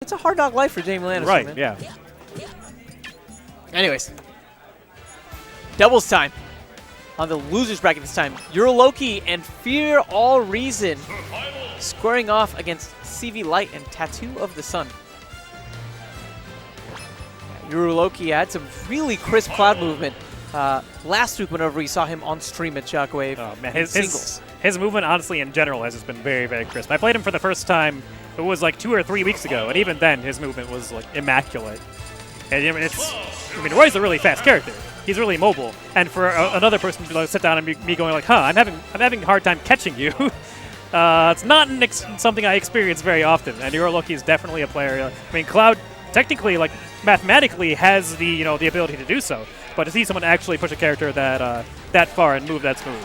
it's a hard knock life for Jamie Lannister, Right, man. yeah. Anyways, doubles time. On the losers bracket this time, Yuruloki and FearAllReason squaring off against CV Light and Tattoo of the Sun. Yuruloki had some really crisp cloud movement last week whenever we saw him on stream at Shockwave. Oh, man. Singles. His movement, honestly, in general, has just been very, very crisp. I played him for the first time, it was like 2 or 3 weeks ago, and even then, his movement was like immaculate. And I mean, Roy's a really fast character. He's really mobile, and for another person to like, sit down and me going like, "Huh, I'm having a hard time catching you." It's not something I experience very often, and Yuruloki is definitely a player. I mean, Cloud technically, like mathematically, has the the ability to do so, but to see someone actually push a character that far and move that smooth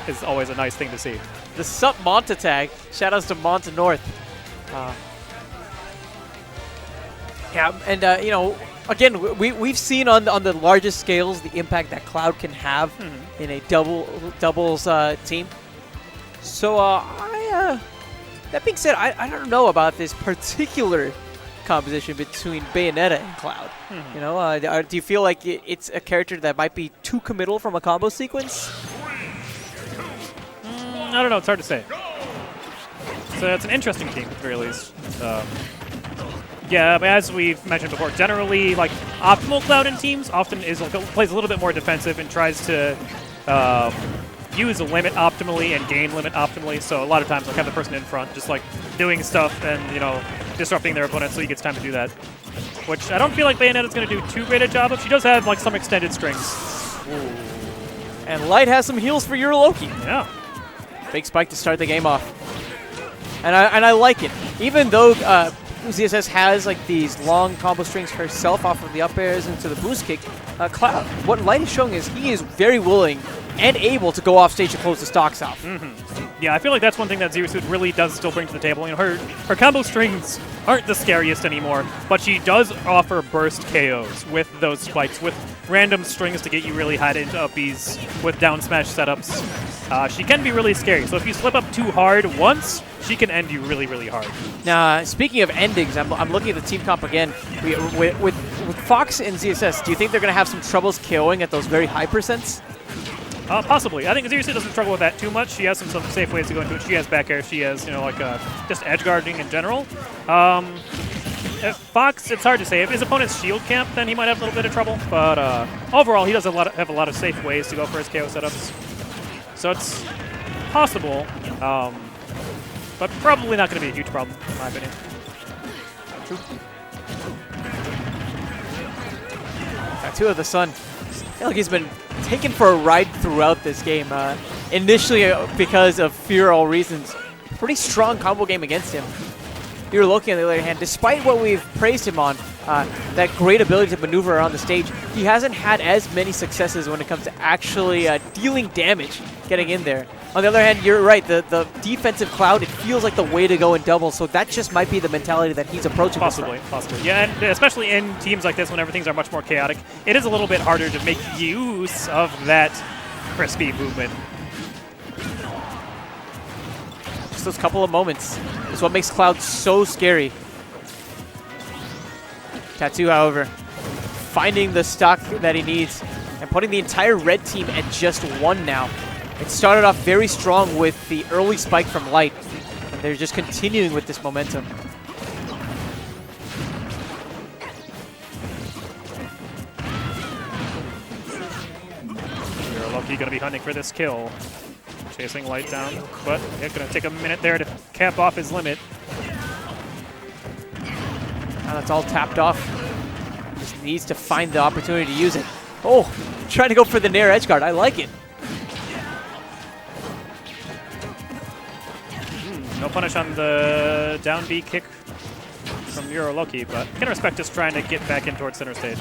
is always a nice thing to see. The Sup Monta tag. Shoutouts to Monta North. Yeah, and again, we've seen on the largest scales the impact that Cloud can have in a doubles team. So that being said, I don't know about this particular composition between Bayonetta and Cloud. You know, do you feel like it's a character that might be too committal from a combo sequence? I don't know. It's hard to say. So it's an interesting team, at the very least. Yeah, but as we've mentioned before, generally, like, optimal Cloud in teams often plays a little bit more defensive and tries to use a limit optimally and gain limit optimally. So a lot of times, like, have the person in front just, like, doing stuff and, disrupting their opponent so he gets time to do that. Which I don't feel like Bayonetta's going to do too great a job of. She does have, like, some extended strings. Ooh. And Light has some heals for Yuruloki. Yeah. Big spike to start the game off. And I like it. Even though ZSS has like these long combo strings herself off of the up airs into the boost kick, Cloud, what Light is showing is he is very willing and able to go off stage to close the stocks out. Yeah, I feel like that's one thing that Zero Suit really does still bring to the table. You know, her combo strings aren't the scariest anymore, but she does offer burst KOs with those spikes, with random strings to get you really high into uppies, with down smash setups. She can be really scary, so if you slip up too hard once, she can end you really, really hard. Now, speaking of endings, I'm looking at the team comp again. With Fox and ZSS, do you think they're going to have some troubles KOing at those very high percents? Possibly. I think Zero Suit doesn't struggle with that too much. She has some safe ways to go into it. She has back air. She has, just edge guarding in general. If Fox, it's hard to say. If his opponent's shield camp, then he might have a little bit of trouble. But overall, he does have a lot of safe ways to go for his KO setups. So it's possible, but probably not going to be a huge problem, in my opinion. True. Tattoo of the Sun. I feel like he's been taken for a ride throughout this game. Initially because of FearAllReason's pretty strong combo game against him. Yuruloki, on the other hand, despite what we've praised him on, that great ability to maneuver around the stage, he hasn't had as many successes when it comes to actually dealing damage, getting in there. On the other hand, you're right, the defensive Cloud, it feels like the way to go in doubles, so that just might be the mentality that he's approaching. Possibly. Yeah, and especially in teams like this, whenever things are much more chaotic, it is a little bit harder to make use of that crispy movement. Just those couple of moments is what makes Cloud so scary. Tattoo, however, finding the stock that he needs and putting the entire red team at just 1 now. It started off very strong with the early spike from Light, and they're just continuing with this momentum. Yuruloki going to be hunting for this kill. Chasing Light down, but it's going to take a minute there to cap off his limit. Now that's all tapped off. Just needs to find the opportunity to use it. Oh, trying to go for the Nair edge guard. I like it. No punish on the down B kick from Yuruloki, but can respect just trying to get back in towards center stage.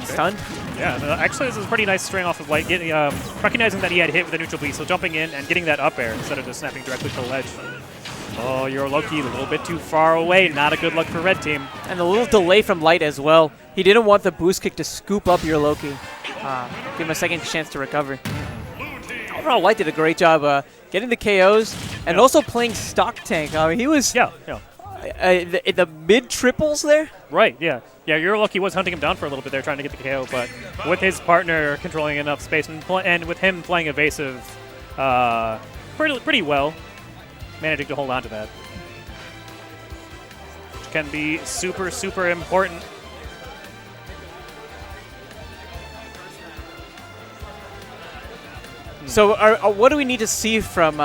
Stunned? Yeah, actually this is a pretty nice string off of Light, getting, recognizing that he had hit with a neutral B, so jumping in and getting that up air instead of just snapping directly to the ledge. Oh, Yuruloki a little bit too far away. Not a good look for red team. And a little delay from Light as well. He didn't want the boost kick to scoop up Yuruloki. Give him a second chance to recover. overall, Light did a great job getting the KOs and also playing stock tank. I mean, he was in the mid-triples there. Right, yeah. Yeah, Yuruloki was hunting him down for a little bit there, trying to get the KO, but with his partner controlling enough space and with him playing evasive pretty well, managing to hold on to that. Which can be super, super important. So what do we need to see from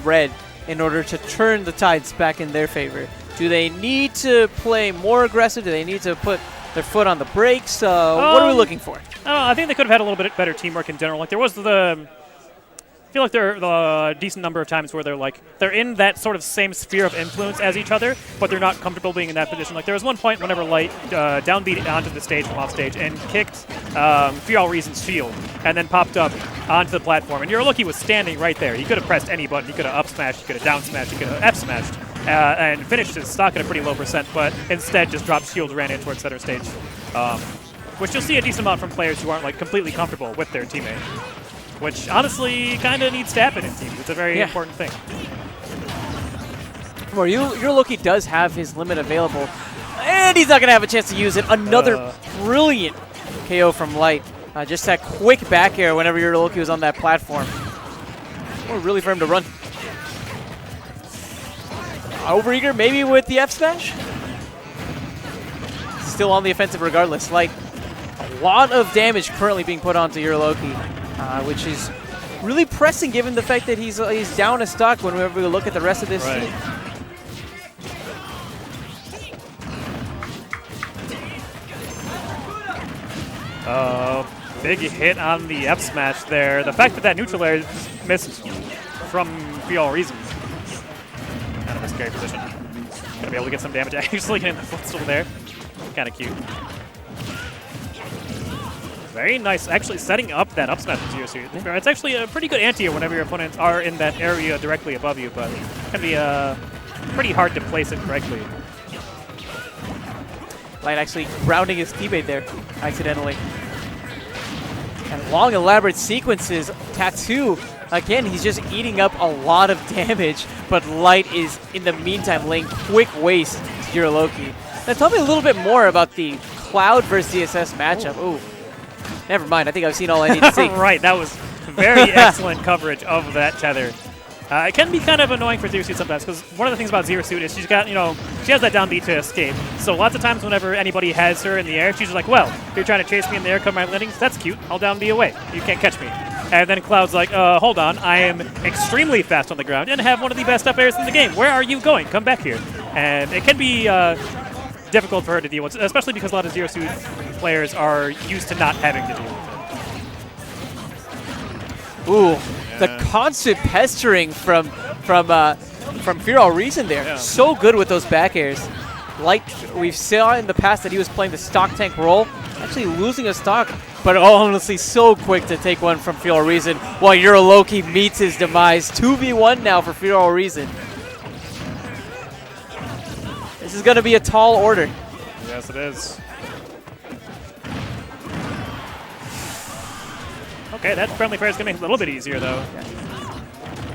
Red in order to turn the tides back in their favor? Do they need to play more aggressive? Do they need to put their foot on the brakes? What are we looking for? I think they could have had a little bit better teamwork in general. Like there was I feel like there are a decent number of times where they're in that sort of same sphere of influence as each other, but they're not comfortable being in that position. Like there was one point whenever Light downbeat onto the stage from off stage and kicked FearAllReason's shield, and then popped up onto the platform. And Yuruloki was standing right there. He could have pressed any button. He could have up smashed. He could have down smashed. He could have F smashed, and finished his stock at a pretty low percent. But instead, just dropped shield, ran in towards center stage, which you'll see a decent amount from players who aren't like completely comfortable with their teammate. Which honestly kind of needs to happen in teams. It's a very important thing. Well, Yuruloki does have his limit available, and he's not going to have a chance to use it. Another brilliant KO from Light. Just that quick back air whenever Yuruloki was on that platform. Or really for him to run. Overeager maybe with the F smash. Still on the offensive regardless. Light, a lot of damage currently being put onto Yuruloki. Which is really pressing given the fact that he's down a stock whenever we look at the rest of this team. Big hit on the F smash there. The fact that that neutral air missed from FearAllReason. Kind of a scary position. Gonna be able to get some damage actually getting the footstool there. Kind of cute. Very nice, actually setting up that up smash with Zero Suit. It's actually a pretty good anti-air whenever your opponents are in that area directly above you, but it can be pretty hard to place it correctly. Light actually grounding his teammate there, accidentally. And long, elaborate sequences. Tatto, again, he's just eating up a lot of damage, but Light is, in the meantime, laying quick waste to Yuruloki. Now, tell me a little bit more about the Cloud versus DSS matchup. Ooh. Never mind. I think I've seen all I need to see. Right. That was very excellent coverage of that tether. It can be kind of annoying for Zero Suit sometimes because one of the things about Zero Suit is she's got, she has that down beat to escape. So lots of times whenever anybody has her in the air, she's just like, well, you're trying to chase me in the air, cover my landings. That's cute. I'll down B away. You can't catch me. And then Cloud's like, hold on. I am extremely fast on the ground and have one of the best up airs in the game. Where are you going? Come back here. And it can be difficult for her to deal with, especially because a lot of Zero Suit players are used to not having to deal with it. Ooh, the constant pestering from FearAllReason there. Yeah. So good with those back airs. Like we've saw in the past that he was playing the stock tank role, actually losing a stock, but honestly so quick to take one from FearAllReason while Yuruloki meets his demise. 2v1 now for FearAllReason. This is going to be a tall order. Yes, it is. Okay, that friendly fair is going to make it a little bit easier, though.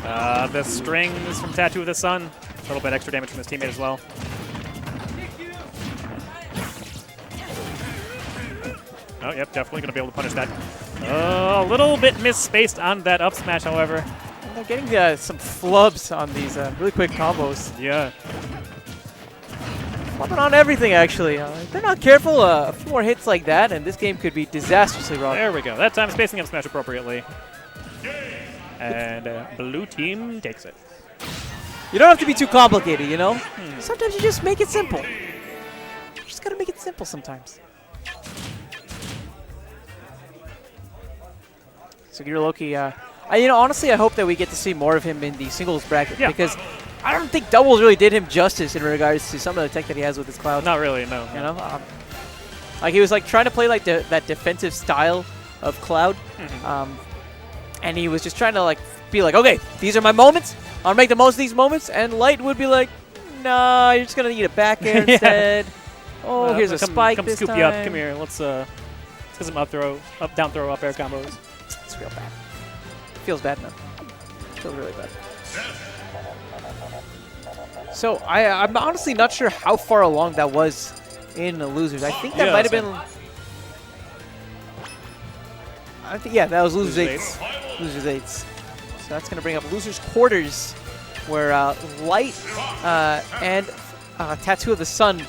The strings from Tatto of the Sun. A little bit extra damage from his teammate as well. Oh, yep, definitely going to be able to punish that. A little bit misspaced on that up smash, however. And they're getting some flubs on these really quick combos. Yeah. Flubbing on everything, actually. If they're not careful, a few more hits like that, and this game could be disastrously wrong. There we go. That time spacing up smash appropriately. And blue team takes it. You don't have to be too complicated, you know? Sometimes you just make it simple. You just gotta make it simple sometimes. So Yuruloki, honestly, I hope that we get to see more of him in the singles bracket because I don't think doubles really did him justice in regards to some of the tech that he has with his Cloud. Not really, no. You know, like he was like trying to play like that defensive style of Cloud, and he was just trying to like be like, okay, these are my moments. I'll make the most of these moments, and Light would be like, nah, you're just gonna need a back air instead. Oh, here's a spike this scoop time. You up. Come here. Let's get some down throw, up air combos. It's real bad. feels bad, man. Feels really bad. So I'm honestly not sure how far along that was in the losers. I think that might have been. I think that was losers eights. Losers eights. So that's gonna bring up losers quarters, where Light and Tattoo of the Sun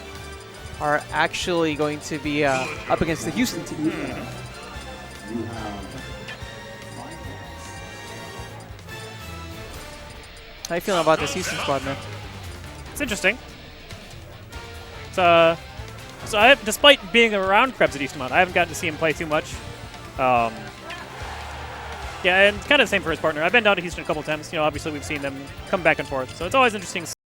are actually going to be up against the Houston team. How you feeling about this Houston squad, man? It's interesting. So despite being around Krebs a decent amount, I haven't gotten to see him play too much. Yeah, and kind of the same for his partner. I've been down to Houston a couple times. You know, obviously we've seen them come back and forth, so it's always interesting